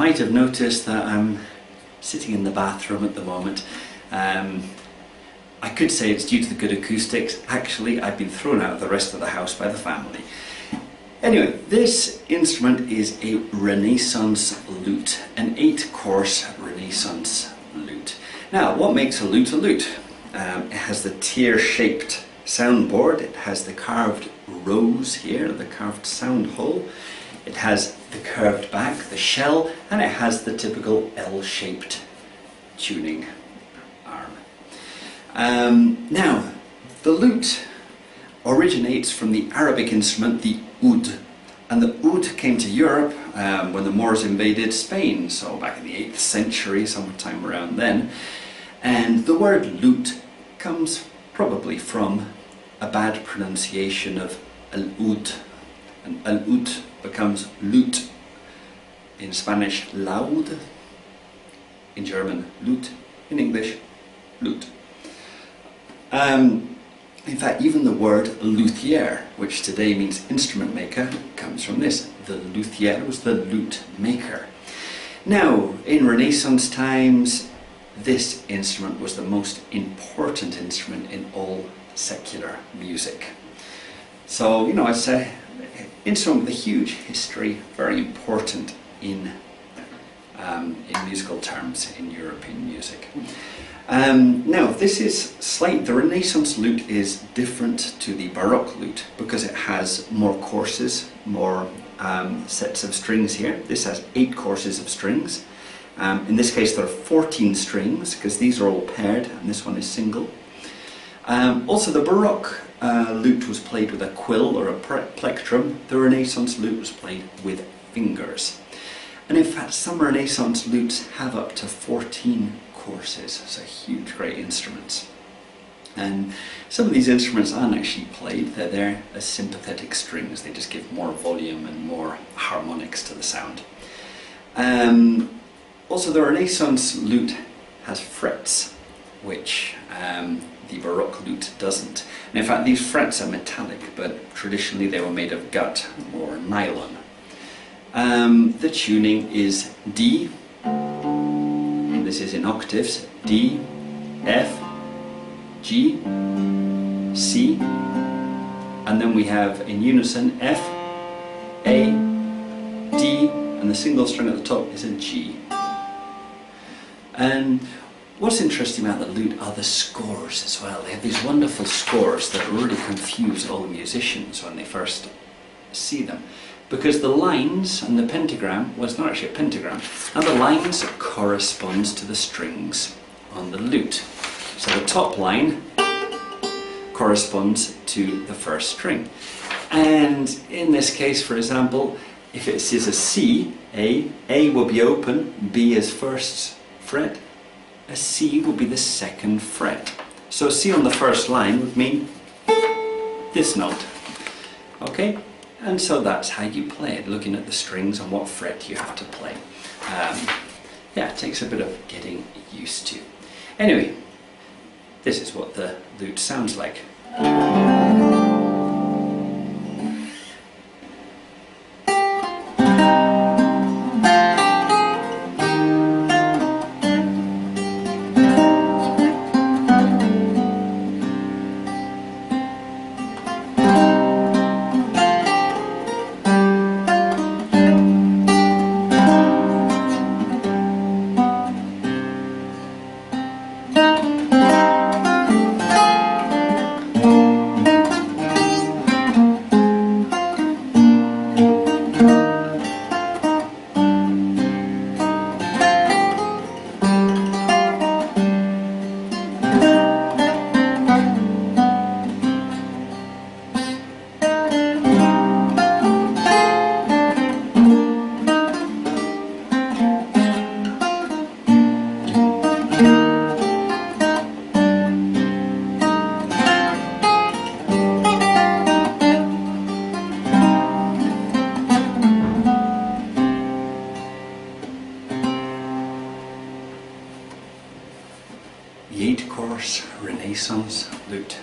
might have noticed that I'm sitting in the bathroom at the moment. I could say it's due to the good acoustics. Actually, I've been thrown out of the rest of the house by the family. Anyway, this instrument is a Renaissance lute, an 8-course Renaissance lute. Now, what makes a lute a lute? It has the tear-shaped soundboard, it has the carved rose here, the carved sound hole, it has the curved back, the shell, and it has the typical L-shaped tuning arm. Now, the lute originates from the Arabic instrument, the oud. And the oud came to Europe when the Moors invaded Spain, so back in the 8th century, sometime around then. And the word lute comes probably from a bad pronunciation of al-oud. And al-oud becomes lute. In Spanish, Laúd. In German, lute. In English, lute. In fact, even the word luthier, which today means instrument maker, comes from this. The luthier was the lute maker. Now, in Renaissance times, this instrument was the most important instrument in all secular music. So, you know, it's an instrument with a huge history, very important in musical terms, in European music. Now, this is the Renaissance lute is different to the Baroque lute because it has more courses, more sets of strings here. This has 8 courses of strings. In this case there are 14 strings because these are all paired and this one is single. Also, the Baroque lute was played with a quill or a plectrum. The Renaissance lute was played with fingers. And in fact, some Renaissance lutes have up to 14 courses, so huge, great instruments. And some of these instruments aren't actually played, they're there as sympathetic strings, they just give more volume and more harmonics to the sound. Also, the Renaissance lute has frets, which the Baroque lute doesn't. And in fact, these frets are metallic, but traditionally they were made of gut or nylon. The tuning is D. This is in octaves, D, F, G, C, and then we have in unison F, A, D, and the single string at the top is a G. And what's interesting about the lute are the scores as well. They have these wonderful scores that really confuse all the musicians when they first see them. Because the lines and the pentagram, well, it's not actually a pentagram, and the lines correspond to the strings on the lute. So the top line corresponds to the first string. And in this case, for example, if it is a C, A will be open, B is first fret, a C will be the second fret. So C on the first line would mean this note. Okay? And so that's how you play it, looking at the strings and what fret you have to play. Yeah, it takes a bit of getting used to. Anyway, this is what the lute sounds like. The 8-course Renaissance lute.